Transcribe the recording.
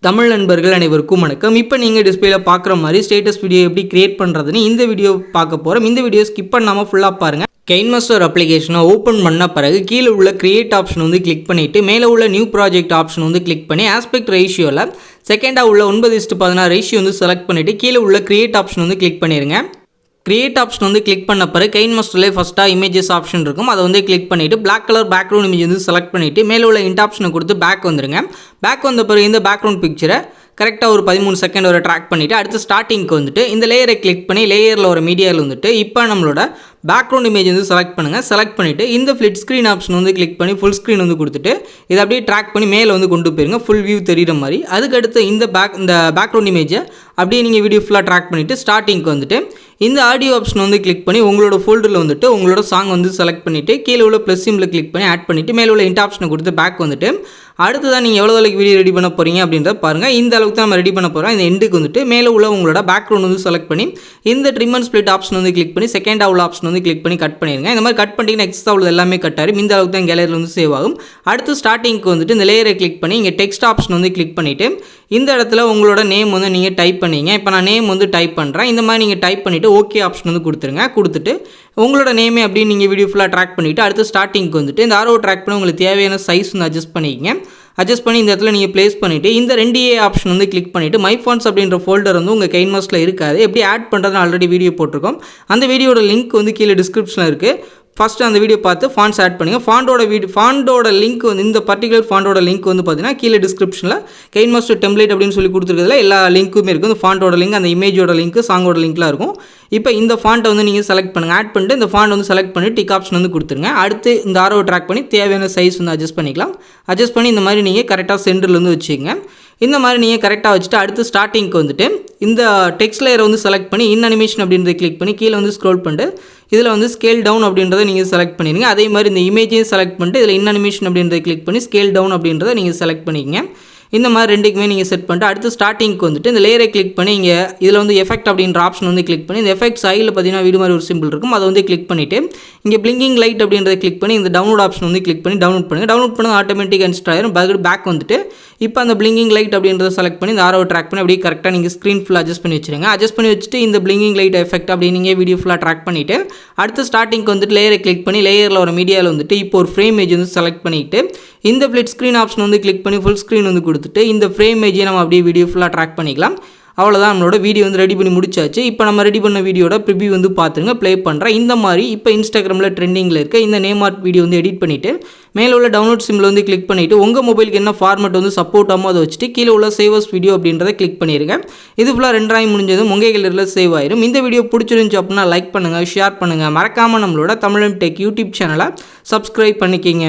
தமிழ் நண்பர்கள் அனைவருக்கும் வணக்கம். இப்போ நீங்கள் டிஸ்பிளேல பார்க்குற மாதிரி ஸ்டேட்டஸ் வீடியோ எப்படி கிரியேட் பண்ணுறதுன்னு இந்த வீடியோ பார்க்க போகிறோம். இந்த வீடியோ ஸ்கிப் பண்ணாமல் ஃபுல்லாக பாருங்கள். கைன்மாஸ்டர் அப்ளிகேஷனை ஓப்பன் பண்ண பிறகு கீழே உள்ள கிரியேட் ஆப்ஷன் வந்து கிளிக் பண்ணிவிட்டு மேலே உள்ள நியூ ப்ராஜெக்ட் ஆப்ஷன் வந்து கிளிக் பண்ணி ஆஸ்பெக்ட் ரேஷியோவில் செகண்டாக உள்ள 9:16 ரேஷியோ வந்து செலக்ட் பண்ணிவிட்டு கீழே உள்ள கிரியேட் ஆப்ஷன் வந்து கிளிக் பண்ணிடுங்க. கிரியேட் ஆப்ஷன் வந்து கிளிக் பண்ண பிறகு கைன்மாஸ்டர்லேயே ஃபஸ்ட்டாக இமேஜஸ் ஆப்ஷன் இருக்கும். அதை வந்து கிளிக் பண்ணிவிட்டு பிளாக் கலர் பேக்ரவுண்ட் இமேஜ் வந்து செலக்ட் பண்ணிவிட்டு மேலே உள்ள இன்ட் ஆப்ஷனை கொடுத்து பேக் வந்துடுங்க. பேக் வந்த பிறகு இந்த பேக்ரவுண்ட் பிக்சரை கரெக்டாக ஒரு 13 செகண்ட் வரை ட்ராக் பண்ணிவிட்டு அடுத்து ஸ்டார்டிங்க்கு வந்துட்டு இந்த லேயரை கிளிக் பண்ணி லேயரில் ஒரு மீடியாவில் வந்துட்டு இப்போ நம்மளோட பேக்ரவுண்ட் இமேஜ் வந்து செலக்ட் பண்ணுங்கள். செலக்ட் பண்ணிவிட்டு இந்த ஃப்ளிட் ஸ்க்ரீன் ஆப்ஷன் வந்து கிளிக் பண்ணி ஃபுல் ஸ்க்ரீன் வந்து கொடுத்துட்டு இதை அப்படியே ட்ராக் பண்ணி மேலே வந்து கொண்டு போயிருங்க, ஃபுல் வியூ தெரிகிற மாதிரி. அதுக்கடுத்து இந்த பேக்ரவுண்ட் இமேஜை அப்படியே நீங்கள் வீடியோ ஃபுல்லாக ட்ராக் பண்ணிவிட்டு ஸ்டார்டிங்க்கு வந்துட்டு இந்த ஆடியோ ஆப்ஷன் வந்து கிளிக் பண்ணி உங்களோட ஃபோல்டரில் வந்துட்டு உங்களோட சாங் வந்து செலக்ட் பண்ணிவிட்டு கீழே உள்ள ப்ளஸ் சிம்பில் கிளிக் பண்ணி ஆட் பண்ணிவிட்டு மேலே உள்ள இன்ட் ஆப்ஷனை கொடுத்து பேக் வந்துட்டு அடுத்து தான் நீங்கள் எவ்வளோ அளவுக்கு வீடியோ ரெடி பண்ண போகிறீங்க அப்படின்றத பாருங்கள். இந்த அளவுக்கு தான் நம்ம ரெடி பண்ண போகிறோம். இந்த எண்டுக்கு வந்துட்டு மேலே உள்ள உங்களோட பேக்ரவுண்ட் வந்து செலக்ட் பண்ணி இந்த ட்ரிம் அண்ட் ஸ்ப்ளிட் ஆப்ஷன் வந்து கிளிக் பண்ணி செகண்டாக உள்ள ஆப்ஷன் வந்து கிளிக் பண்ணி கட் பண்ணிடுங்க. இந்த மாதிரி கட் பண்ணிட்டீங்கன்னா எக்ஸ்ட்ரா உள்ள எல்லாமே கட் ஆகும். இந்த அளவுக்கு தான் கேலரியில் வந்து சேவ் ஆகும். அடுத்து ஸ்டார்டிங்க்கு வந்துட்டு இந்த லேயரை கிளிக் பண்ணி இங்கே டெக்ஸ்ட் ஆப்ஷன் வந்து கிளிக் பண்ணிவிட்டு இந்த இடத்துல உங்களோட நேம் வந்து நீங்கள் டைப் பண்ணிங்க. இப்போ நான் நேம் வந்து டைப் பண்ணுறேன். இந்த மாதிரி நீங்கள் டைப் பண்ணிவிட்டு ஓகே ஆப்ஷன் வந்து கொடுத்துருங்க. கொடுத்துட்டு உங்களோட நேமே அப்படின்னு நீங்கள் வீடியோ ஃபுல்லாக ட்ராக் பண்ணிவிட்டு அடுத்து ஸ்டார்டிங்க்கு வந்துட்டு இந்த ஆரோ ட்ராக் பண்ணி உங்களுக்கு தேவையான சைஸ் வந்து அட்ஜஸ்ட் பண்ணிக்கங்க. அட்ஜஸ்ட் பண்ணி இந்த இடத்துல நீங்கள் ப்ளேஸ் பண்ணிவிட்டு இந்த 2A ஆப்ஷன் வந்து கிளிக் பண்ணிவிட்டு மை ஃபாண்ட்ஸ் அப்படின்ற ஃபோல்டர் வந்து உங்கள் கைன்மாஸ்டரில் இருக்காது. எப்படி ஆட் பண்ணுறதுன்னு ஆல்ரெடி வீடியோ போட்டிருக்கோம். அந்த வீடியோட லிங்க் வந்து கீழே டிஸ்கிரிப்ஷனில் இருக்குது. ஃபஸ்ட்டு அந்த வீடியோ பார்த்து ஃபாண்ட்ஸ் ஆட் பண்ணுங்கள். ஃபாண்டோட லிங்க் வந்து இந்த பர்டிகுலர் ஃபாண்டோட லிங்க் வந்து பார்த்தீங்கன்னா கீழே டிஸ்கிரிப்ஷனில் கைன்மாஸ்டர் டெம்ப்ளேட் அப்படின்னு சொல்லி கொடுத்துருக்கிறதுல எல்லா லிங்க்குமே இருக்கும். இந்த ஃபாண்டோட லிங்க், அந்த இமேஜோட லிங்க், சாங்கோட லிங்க்லாம் இருக்கும். இப்போ இந்த ஃபாண்ட்டை வந்து நீங்கள் செலக்ட் பண்ணுங்கள். ஆட் பண்ணிட்டு இந்த ஃபாண்ட் வந்து செலக்ட் பண்ணி டிக் ஆப்ஷன் வந்து கொடுத்துருங்க. அடுத்து இந்த ஆரோவை ட்ராக் பண்ணி தேவையான சைஸ் வந்து அட்ஜஸ்ட் பண்ணிக்கலாம். அட்ஜஸ்ட் பண்ணி இந்த மாதிரி நீங்கள் கரெக்டாக சென்டரில் வந்து வச்சுக்கோங்க. இந்த மாதிரி நீங்கள் கரெக்டாக வச்சுட்டு அடுத்து ஸ்டார்டிங்க்கு வந்துட்டு இந்த டெக்ஸ்ட் லேயரை வந்து செலக்ட் பண்ணி இன் அனிமேஷன் அப்படின்றத கிளிக் பண்ணி கீழே வந்து ஸ்க்ரோல் பண்ணிட்டு இதில் வந்து ஸ்கேல் டவுன் அப்படின்றத நீங்கள் செலக்ட் பண்ணிடுங்க. அதே மாதிரி இந்த இமேஜையும் செலக்ட் பண்ணிட்டு இதில் இன் அனிமேஷன் அப்படின்றத கிளிக் பண்ணி ஸ்கேல் டவுன் அப்படின்றத நீங்கள் செலக்ட் பண்ணிக்கங்க. இந்த மாதிரி ரெண்டுக்குமே நீங்கள் செட் பண்ணிட்டு அடுத்து ஸ்டார்டிங்க்கு வந்துட்டு இந்த லேயரை கிளிக் பண்ணி இங்கே இதில் வந்து எஃபெக்ட் அப்படின்ற ஆப்ஷன் வந்து கிளிக் பண்ணி இந்த எஃபெக்ட் சைடில் பார்த்தீங்கன்னா வீடு மாதிரி ஒரு சிம்பிள் இருக்கும். அதை வந்து கிளிக் பண்ணிவிட்டு இங்கே பிளிங்கிங் லைட் அப்படின்றத கிளிக் பண்ணி இந்த டவுன்லோட் ஆப்ஷன் வந்து கிளிக் பண்ணி டவுன்லோட் பண்ணுங்கள். டவுன்லோட் பண்ணது ஆட்டோமேட்டிக் இன்ஸ்டால் ஆயிரும். பேக் வந்துட்டு இப்போ அந்த பிளிங்கிங் லைட் அப்படின்றத செலக்ட் பண்ணி இந்த ஆரோவை ட்ராக் பண்ணி அப்படியே கரெக்டாக நீங்கள் ஸ்க்ரீன் ஃபுல்லாக அட்ஜஸ்ட் பண்ணி வச்சுருங்க. அட்ஜஸ்ட் பண்ணி வச்சுட்டு இந்த பிளிங்கிங் லைட் எஃபெக்ட் அப்படி நீங்கள் வீடியோ ஃபுல்லாக ட்ராக் பண்ணிவிட்டு அடுத்து ஸ்டார்டிங்க்கு வந்துட்டு லேயரை கிளிக் பண்ணி லேயரில் ஒரு மீடியாவில் வந்துட்டு இப்போ ஒரு ஃப்ரேம் இமேஜ் வந்து செலக்ட் பண்ணிவிட்டு இந்த ஃப்ளிட் ஸ்க்ரீன் ஆப்ஷன் வந்து கிளிக் பண்ணி ஃபுல் ஸ்க்ரீன் வந்து கொடுத்துட்டு இந்த ஃப்ரேம் இமேஜை நம்ம அப்படியே வீடியோ ஃபுல்லாக ட்ராக் பண்ணிக்கலாம். அவ்வளோதான், நம்மளோட வீடியோ வந்து ரெடி பண்ணி முடிச்சாச்சு. இப்போ நம்ம ரெடி பண்ண வீடியோட ப்ரிவ்யூ வந்து பார்த்துருங்க, ப்ளே பண்ணுறேன். இந்த மாதிரி இப்போ இன்ஸ்டாகிராமில் ட்ரெண்டிங்கில் இருக்க இந்த நேம் ஆர்ட் வீடியோ வந்து எடிட் பண்ணிவிட்டு மேலே உள்ள டவுன்லோட் சிம்பிள் வந்து கிளிக் பண்ணிவிட்டு உங்கள் மொபைலுக்கு என்ன ஃபார்மேட் வந்து சப்போர்ட் ஆகும் அதை வச்சுட்டு கீழே உள்ள சேவஸ் வீடியோ அப்படின்றத கிளிக் பண்ணிடுங்க. இது ஃபுல்லாக 2 ஆகி முடிஞ்சதும் உங்கள் கேலரியில் சேவ் ஆயிரும். இந்த வீடியோ பிடிச்சிருந்துச்சு அப்படின்னா லைக் பண்ணுங்கள், ஷேர் பண்ணுங்கள். மறக்காமல் நம்மளோட தமிழன் டெக் யூடியூப் சேனலை சப்ஸ்கிரைப் பண்ணிக்கிங்க.